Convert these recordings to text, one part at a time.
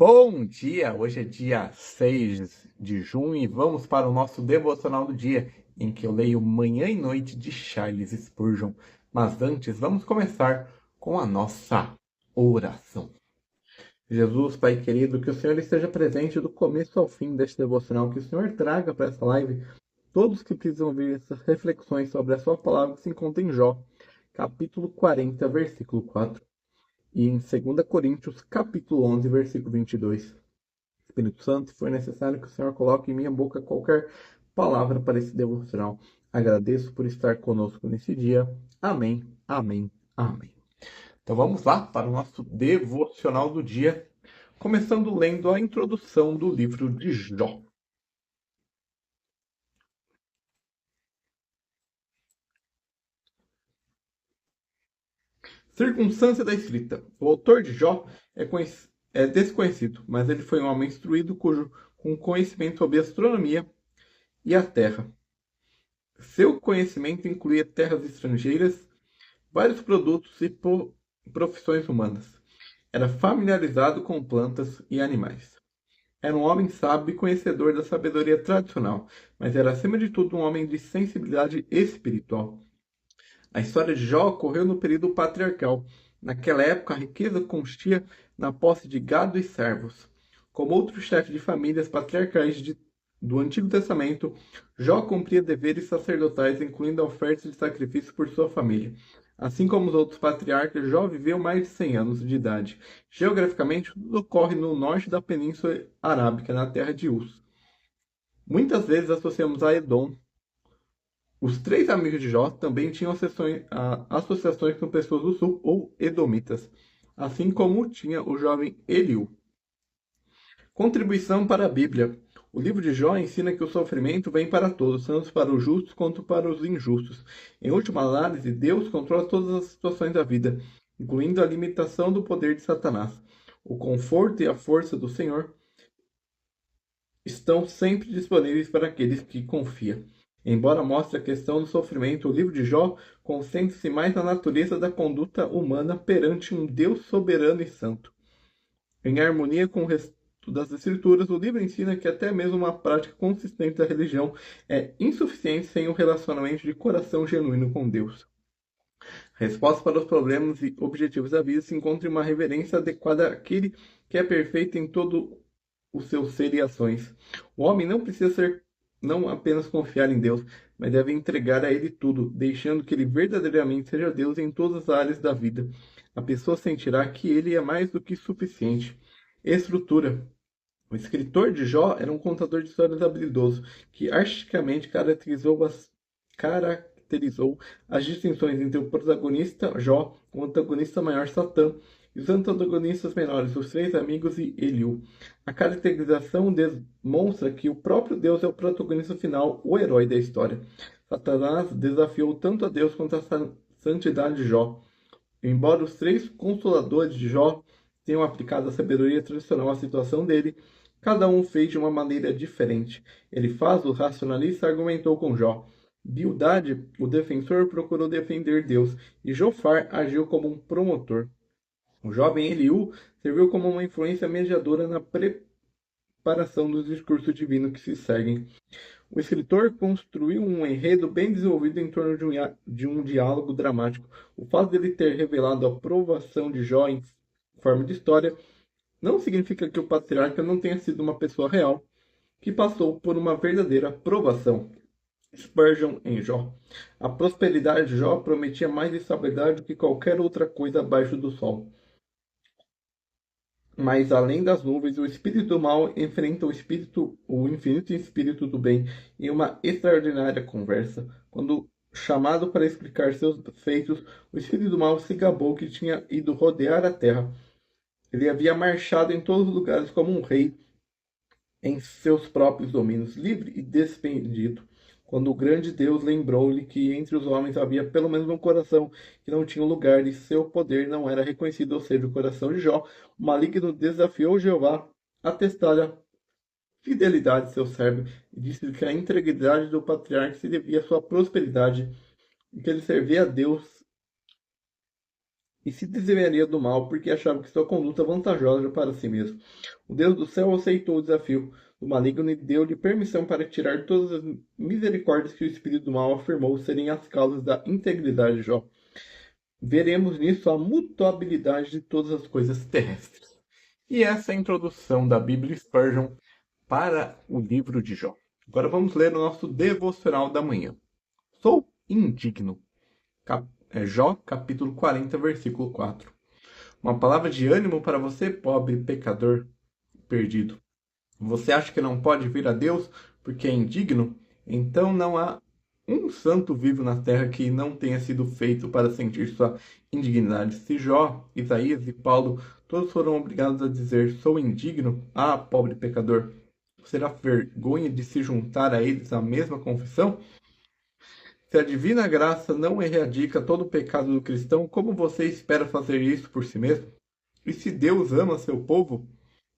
Bom dia! Hoje é dia 6 de junho e vamos para o nosso devocional do dia, em que eu leio Manhã e Noite de Charles Spurgeon. Mas antes, vamos começar com a nossa oração. Jesus, Pai querido, que o Senhor esteja presente do começo ao fim deste devocional, que o Senhor traga para essa live todos que precisam ouvir essas reflexões sobre a sua palavra que se encontra em Jó, capítulo 40, versículo 4. E em 2 Coríntios, capítulo 11, versículo 22. Espírito Santo, se for necessário que o Senhor coloque em minha boca qualquer palavra para esse devocional. Agradeço por estar conosco nesse dia. Amém, amém, amém. Então vamos lá para o nosso devocional do dia, começando lendo a introdução do livro de Jó. Circunstância da escrita. O autor de Jó é desconhecido, mas ele foi um homem instruído com conhecimento sobre astronomia e a terra. Seu conhecimento incluía terras estrangeiras, vários produtos e profissões humanas. Era familiarizado com plantas e animais. Era um homem sábio e conhecedor da sabedoria tradicional, mas era acima de tudo um homem de sensibilidade espiritual. A história de Jó ocorreu no período patriarcal. Naquela época, a riqueza consistia na posse de gado e servos. Como outros chefes de famílias patriarcais do Antigo Testamento, Jó cumpria deveres sacerdotais, incluindo a oferta de sacrifício por sua família. Assim como os outros patriarcas, Jó viveu mais de 100 anos de idade. Geograficamente, tudo ocorre no norte da Península Arábica, na terra de Uz. Muitas vezes associamos a Edom. Os três amigos de Jó também tinham associações com pessoas do sul ou edomitas, assim como tinha o jovem Eliú. Contribuição para a Bíblia. O livro de Jó ensina que o sofrimento vem para todos, tanto para os justos quanto para os injustos. Em última análise, Deus controla todas as situações da vida, incluindo a limitação do poder de Satanás. O conforto e a força do Senhor estão sempre disponíveis para aqueles que confiam. Embora mostre a questão do sofrimento, o livro de Jó concentra-se mais na natureza da conduta humana perante um Deus soberano e santo. Em harmonia com o resto das Escrituras, o livro ensina que até mesmo uma prática consistente da religião é insuficiente sem um relacionamento de coração genuíno com Deus. A resposta para os problemas e objetivos da vida se encontra em uma reverência adequada àquele que é perfeito em todo o seu ser e ações. O homem não precisa não apenas confiar em Deus, mas deve entregar a Ele tudo, deixando que Ele verdadeiramente seja Deus em todas as áreas da vida. A pessoa sentirá que Ele é mais do que suficiente. Estrutura. O escritor de Jó era um contador de histórias habilidoso, que artisticamente caracterizou as distinções entre o protagonista Jó, o antagonista maior Satã, e os antagonistas menores, os três amigos e Eliú. A caracterização demonstra que o próprio Deus é o protagonista final, o herói da história. Satanás desafiou tanto a Deus quanto a santidade de Jó. Embora os três consoladores de Jó tenham aplicado a sabedoria tradicional à situação dele, cada um fez de uma maneira diferente. Elifaz, o racionalista, argumentou com Jó. Bildade, o defensor, procurou defender Deus, e Jofar agiu como um promotor. O jovem Eliú serviu como uma influência mediadora na preparação dos discursos divinos que se seguem. O escritor construiu um enredo bem desenvolvido em torno de um diálogo dramático. O fato dele ter revelado a provação de Jó em forma de história não significa que o patriarca não tenha sido uma pessoa real que passou por uma verdadeira provação. Spurgeon em Jó. A prosperidade de Jó prometia mais estabilidade do que qualquer outra coisa abaixo do sol. Mas além das nuvens, o espírito do mal enfrenta o infinito espírito do bem em uma extraordinária conversa. Quando chamado para explicar seus feitos, o espírito do mal se gabou que tinha ido rodear a terra. Ele havia marchado em todos os lugares como um rei em seus próprios domínios, livre e despendido. Quando o grande Deus lembrou-lhe que entre os homens havia pelo menos um coração que não tinha lugar e seu poder não era reconhecido, ou seja, o coração de Jó, o maligno desafiou Jeová a testar a fidelidade de seu servo e disse que a integridade do patriarca se devia à sua prosperidade e que ele servia a Deus e se desviaria do mal porque achava que sua conduta vantajosa para si mesmo. O Deus do céu aceitou o desafio do maligno e deu-lhe permissão para tirar todas as misericórdias que o espírito do mal afirmou serem as causas da integridade de Jó. Veremos nisso a mutabilidade de todas as coisas terrestres. E essa é a introdução da Bíblia Spurgeon para o livro de Jó. Agora vamos ler o nosso devocional da manhã. Sou indigno. Jó, capítulo 40, versículo 4. Uma palavra de ânimo para você, pobre pecador perdido. Você acha que não pode vir a Deus porque é indigno? Então não há um santo vivo na terra que não tenha sido feito para sentir sua indignidade. Se Jó, Isaías e Paulo todos foram obrigados a dizer: sou indigno, ah, pobre pecador, será vergonha de se juntar a eles a mesma confissão? Se a divina graça não erradica todo o pecado do cristão, como você espera fazer isso por si mesmo? E se Deus ama seu povo,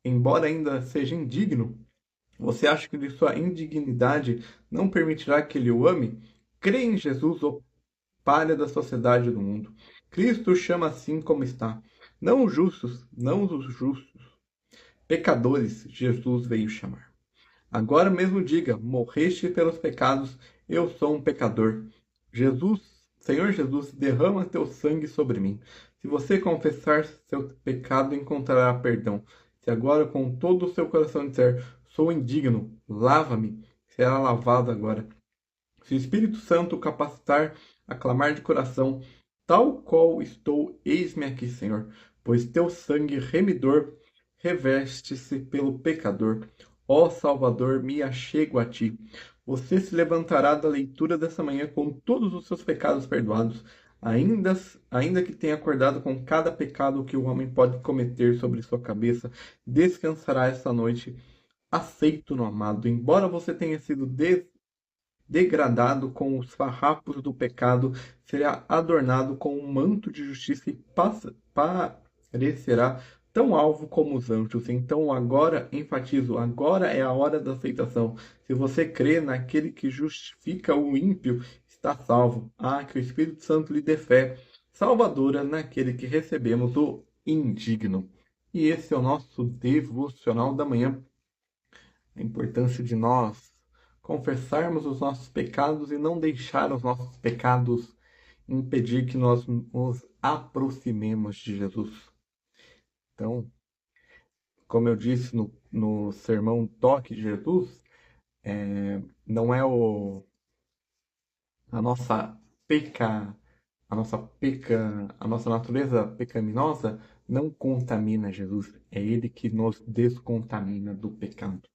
embora ainda seja indigno, você acha que de sua indignidade não permitirá que ele o ame? Crê em Jesus, o palha da sociedade do mundo. Cristo chama assim como está. Não os justos, não os justos. Pecadores, Jesus veio chamar. Agora mesmo diga: morreste pelos pecados, eu sou um pecador. Jesus, Senhor Jesus, derrama teu sangue sobre mim. Se você confessar seu pecado, encontrará perdão. Se agora com todo o seu coração disser: sou indigno, lava-me, será lavado agora. Se o Espírito Santo o capacitar a clamar de coração, tal qual estou, eis-me aqui, Senhor, pois teu sangue remidor reveste-se pelo pecador. Ó Salvador, me achego a ti. Você se levantará da leitura dessa manhã com todos os seus pecados perdoados, ainda que tenha acordado com cada pecado que o homem pode cometer sobre sua cabeça, descansará esta noite, aceito no amado. Embora você tenha sido degradado com os farrapos do pecado, será adornado com um manto de justiça e parecerá tão alvo como os anjos. Então agora, enfatizo, agora é a hora da aceitação. Se você crê naquele que justifica o ímpio, está salvo. Ah, que o Espírito Santo lhe dê fé salvadora naquele que recebemos o indigno. E esse é o nosso devocional da manhã. A importância de nós confessarmos os nossos pecados e não deixar os nossos pecados impedir que nós nos aproximemos de Jesus. Então, como eu disse no sermão Toque de Jesus, não é a nossa peca, a nossa natureza pecaminosa não contamina Jesus, é Ele que nos descontamina do pecado.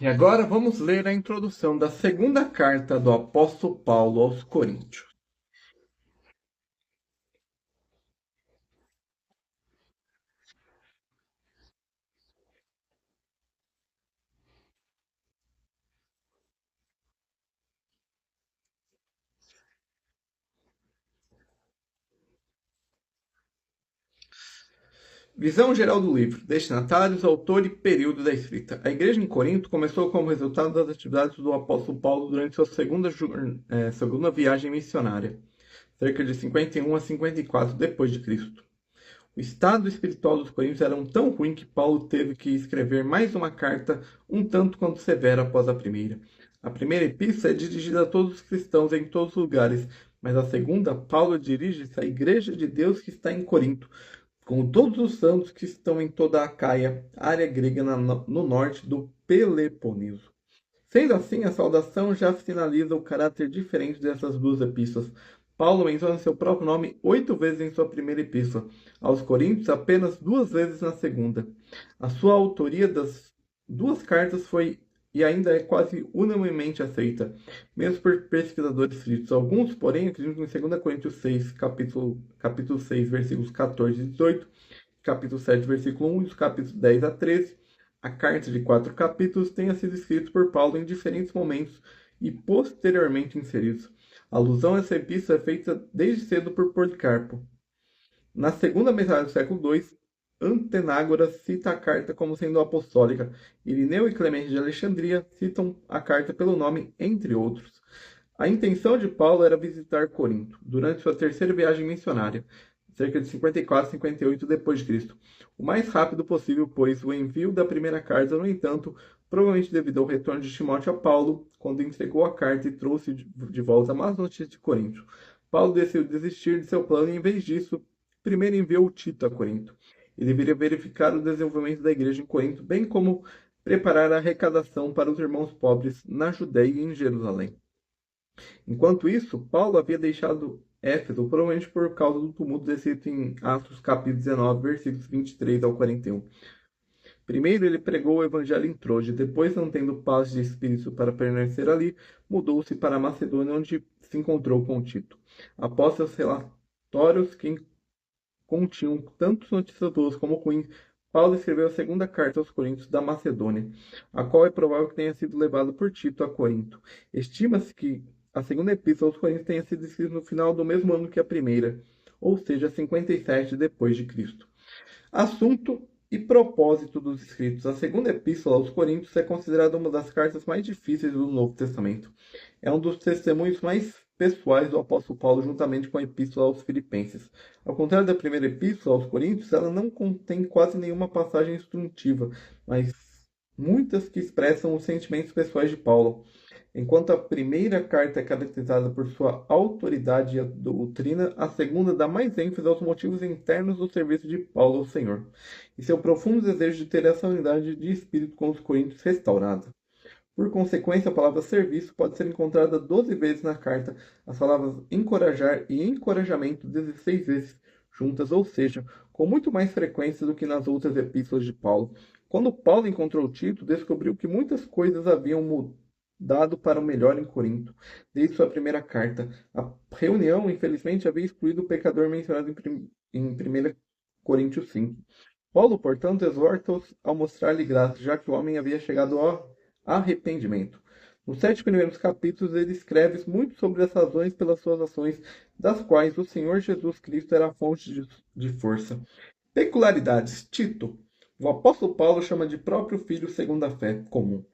E agora vamos ler a introdução da segunda carta do apóstolo Paulo aos Coríntios. Visão geral do livro, destinatários, autor e período da escrita. A igreja em Corinto começou como resultado das atividades do apóstolo Paulo durante sua segunda viagem missionária, cerca de 51 a 54 depois de Cristo. O estado espiritual dos coríntios era tão ruim que Paulo teve que escrever mais uma carta um tanto quanto severa após a primeira. A primeira epístola é dirigida a todos os cristãos em todos os lugares, mas a segunda, Paulo dirige-se à igreja de Deus que está em Corinto, com todos os santos que estão em toda a Acaia, área grega no norte do Peloponeso. Sendo assim, a saudação já sinaliza o caráter diferente dessas duas epístolas. Paulo menciona seu próprio nome 8 vezes em sua primeira epístola, aos Coríntios apenas 2 vezes na segunda. A sua autoria das duas cartas foi e ainda é quase unanimemente aceita, mesmo por pesquisadores escritos. Alguns, porém, acreditam em 2 Coríntios 6, capítulo 6, versículos 14 e 18, capítulo 7, versículo 1 e os capítulos 10 a 13, a carta de 4 capítulos tenha sido escrita por Paulo em diferentes momentos e posteriormente inseridos. A alusão a essa epístola é feita desde cedo por Policarpo. Na segunda metade do século II, Antenágoras cita a carta como sendo apostólica. Irineu e Clemente de Alexandria citam a carta pelo nome, entre outros. A intenção de Paulo era visitar Corinto durante sua terceira viagem missionária, cerca de 54 e 58 depois de Cristo, o mais rápido possível, pois o envio da primeira carta, no entanto, provavelmente devido ao retorno de Timóteo a Paulo, quando entregou a carta e trouxe de volta más notícias de Corinto. Paulo decidiu desistir de seu plano e, em vez disso, primeiro enviou Tito a Corinto. Ele deveria verificar o desenvolvimento da igreja em Corinto, bem como preparar a arrecadação para os irmãos pobres na Judéia e em Jerusalém. Enquanto isso, Paulo havia deixado Éfeso, provavelmente por causa do tumulto descrito em Atos capítulo 19, versículos 23 ao 41. Primeiro ele pregou o evangelho em Troade, depois, não tendo paz de espírito para permanecer ali, mudou-se para a Macedônia, onde se encontrou com Tito. Após seus relatórios que continham tanto notícias boas como ruins, Paulo escreveu a segunda carta aos Coríntios da Macedônia, a qual é provável que tenha sido levada por Tito a Corinto. Estima-se que a segunda epístola aos Coríntios tenha sido escrita no final do mesmo ano que a primeira, ou seja, 57 depois de Cristo. Assunto e propósito dos escritos. A segunda epístola aos Coríntios é considerada uma das cartas mais difíceis do Novo Testamento. É um dos testemunhos mais pessoais do apóstolo Paulo, juntamente com a epístola aos Filipenses. Ao contrário da primeira epístola aos Coríntios, ela não contém quase nenhuma passagem instrutiva, mas muitas que expressam os sentimentos pessoais de Paulo. Enquanto a primeira carta é caracterizada por sua autoridade e doutrina, a segunda dá mais ênfase aos motivos internos do serviço de Paulo ao Senhor, e seu profundo desejo de ter essa unidade de espírito com os coríntios restaurada. Por consequência, a palavra serviço pode ser encontrada 12 vezes na carta, as palavras encorajar e encorajamento 16 vezes juntas, ou seja, com muito mais frequência do que nas outras epístolas de Paulo. Quando Paulo encontrou Tito, descobriu que muitas coisas haviam mudado para o melhor em Corinto, desde sua primeira carta. A reunião, infelizmente, havia excluído o pecador mencionado em 1 Coríntios 5. Paulo, portanto, exorta-os a mostrar-lhe graça, já que o homem havia chegado ao arrependimento. Nos 7 primeiros capítulos, ele escreve muito sobre as razões pelas suas ações, das quais o Senhor Jesus Cristo era a fonte de força. Peculiaridades. Tito. O apóstolo Paulo chama de próprio filho segundo a fé comum.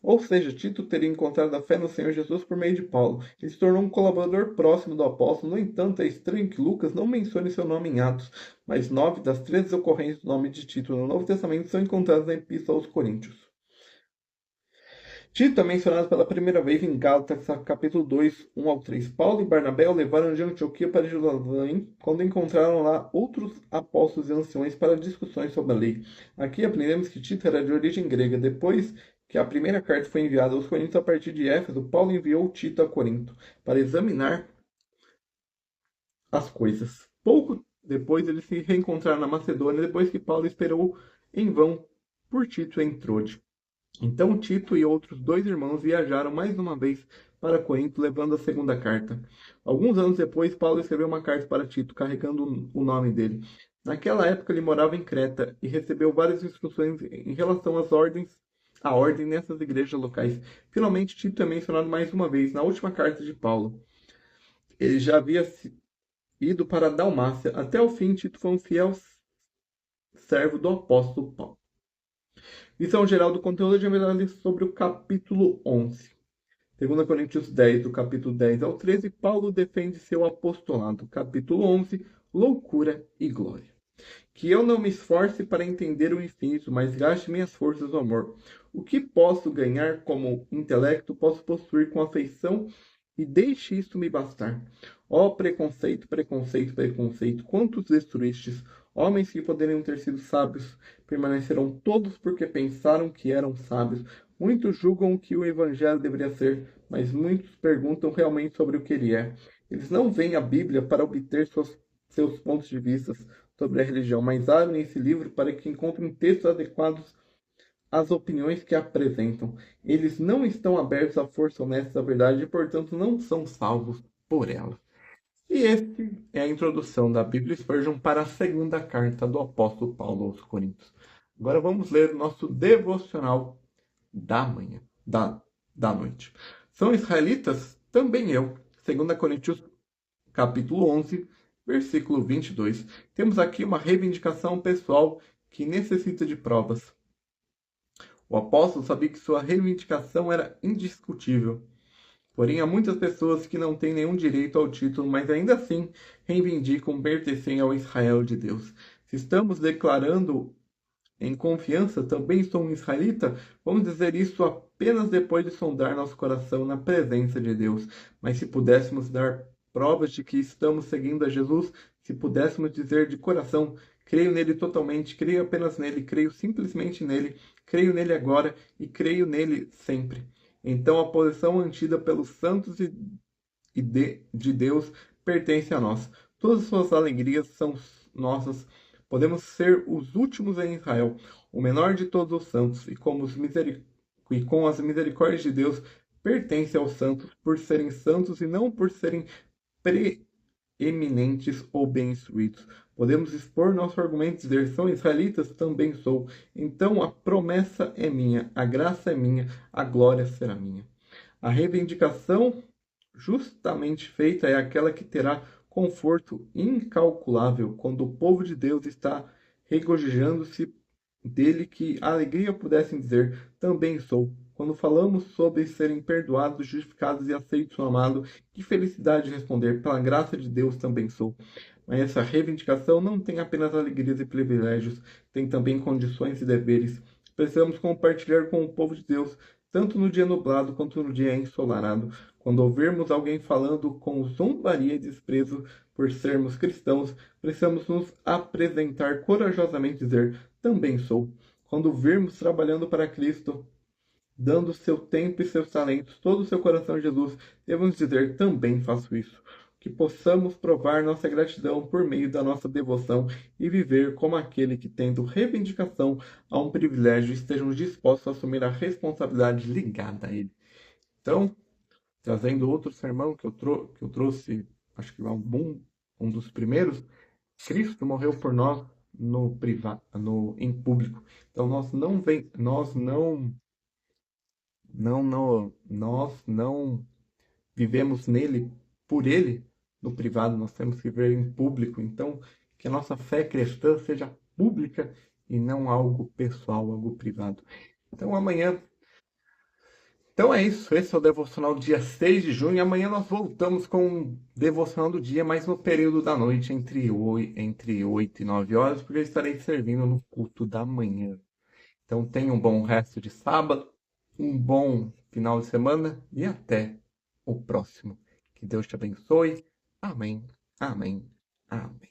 Ou seja, Tito teria encontrado a fé no Senhor Jesus por meio de Paulo. Ele se tornou um colaborador próximo do apóstolo. No entanto, é estranho que Lucas não mencione seu nome em Atos, mas 9 das 13 ocorrências do nome de Tito no Novo Testamento são encontradas na Epístola aos Coríntios. Tito é mencionado pela primeira vez em Gálatas, capítulo 2, 1 ao 3. Paulo e Barnabé o levaram de Antioquia para Jerusalém, quando encontraram lá outros apóstolos e anciões para discussões sobre a lei. Aqui aprendemos que Tito era de origem grega. Depois que a primeira carta foi enviada aos Coríntios a partir de Éfeso, Paulo enviou Tito a Corinto para examinar as coisas. Pouco depois eles se reencontraram na Macedônia, depois que Paulo esperou em vão por Tito em Troade. Então Tito e outros 2 irmãos viajaram mais uma vez para Corinto, levando a segunda carta. Alguns anos depois, Paulo escreveu uma carta para Tito, carregando o nome dele. Naquela época, ele morava em Creta e recebeu várias instruções em relação à ordem nessas igrejas locais. Finalmente, Tito é mencionado mais uma vez na última carta de Paulo. Ele já havia ido para a Dalmácia. Até o fim, Tito foi um fiel servo do apóstolo Paulo. Visão geral do conteúdo de análise sobre o capítulo 11. 2 Coríntios 10, do capítulo 10 ao 13, Paulo defende seu apostolado. Capítulo 11, loucura e glória. Que eu não me esforce para entender o infinito, mas gaste minhas forças no amor. O que posso ganhar como intelecto, posso possuir com afeição e deixe isto me bastar. Ó preconceito, preconceito, preconceito, quantos destruístes? Homens que poderiam ter sido sábios permaneceram todos porque pensaram que eram sábios. Muitos julgam o que o evangelho deveria ser, mas muitos perguntam realmente sobre o que ele é. Eles não veem a Bíblia para obter seus pontos de vista sobre a religião, mas abrem esse livro para que encontrem textos adequados às opiniões que apresentam. Eles não estão abertos à força honesta da verdade e, portanto, não são salvos por ela. E este é a introdução da Bíblia Spurgeon para a segunda carta do apóstolo Paulo aos Coríntios. Agora vamos ler o nosso devocional da manhã, da noite. São israelitas? Também eu. 2 Coríntios, capítulo 11, versículo 22. Temos aqui uma reivindicação pessoal que necessita de provas. O apóstolo sabia que sua reivindicação era indiscutível. Porém, há muitas pessoas que não têm nenhum direito ao título, mas ainda assim reivindicam pertencer ao Israel de Deus. Se estamos declarando em confiança, também sou um israelita, vamos dizer isso apenas depois de sondar nosso coração na presença de Deus. Mas se pudéssemos dar provas de que estamos seguindo a Jesus, se pudéssemos dizer de coração, creio nele totalmente, creio apenas nele, creio simplesmente nele, creio nele agora e creio nele sempre. Então a posição mantida pelos santos de Deus pertence a nós. Todas as suas alegrias são nossas. Podemos ser os últimos em Israel, o menor de todos os santos, e com as misericórdias de Deus pertence aos santos por serem santos e não por serem preeminentes ou bem-instruídos. Podemos expor nosso argumento e dizer: são israelitas? Também sou. Então a promessa é minha, a graça é minha, a glória será minha. A reivindicação justamente feita é aquela que terá conforto incalculável quando o povo de Deus está regozijando-se dele, que a alegria pudessem dizer: também sou. Quando falamos sobre serem perdoados, justificados e aceitos no amado, que felicidade responder: pela graça de Deus também sou. Mas essa reivindicação não tem apenas alegrias e privilégios, tem também condições e deveres. Precisamos compartilhar com o povo de Deus, tanto no dia nublado quanto no dia ensolarado. Quando ouvirmos alguém falando com zombaria e desprezo por sermos cristãos, precisamos nos apresentar corajosamente e dizer: também sou. Quando virmos trabalhando para Cristo, dando seu tempo e seus talentos, todo o seu coração a Jesus, devemos dizer: também faço isso. Que possamos provar nossa gratidão por meio da nossa devoção e viver como aquele que, tendo reivindicação a um privilégio, estejam dispostos a assumir a responsabilidade ligada a ele. Então, trazendo outro sermão que eu trouxe, acho que um dos primeiros, Cristo morreu por nós no privado, em público. Então nós não vivemos nele, por ele, no privado, nós temos que viver em público. Então, que a nossa fé cristã seja pública e não algo pessoal, algo privado. Então, então é isso, esse é o devocional dia 6 de junho. Amanhã nós voltamos com o devocional do dia, mas no período da noite, entre 8 e 9 horas, porque eu estarei servindo no culto da manhã. Então tenha um bom resto de sábado, um bom final de semana e até o próximo. Que Deus te abençoe. Amém, amém, amém.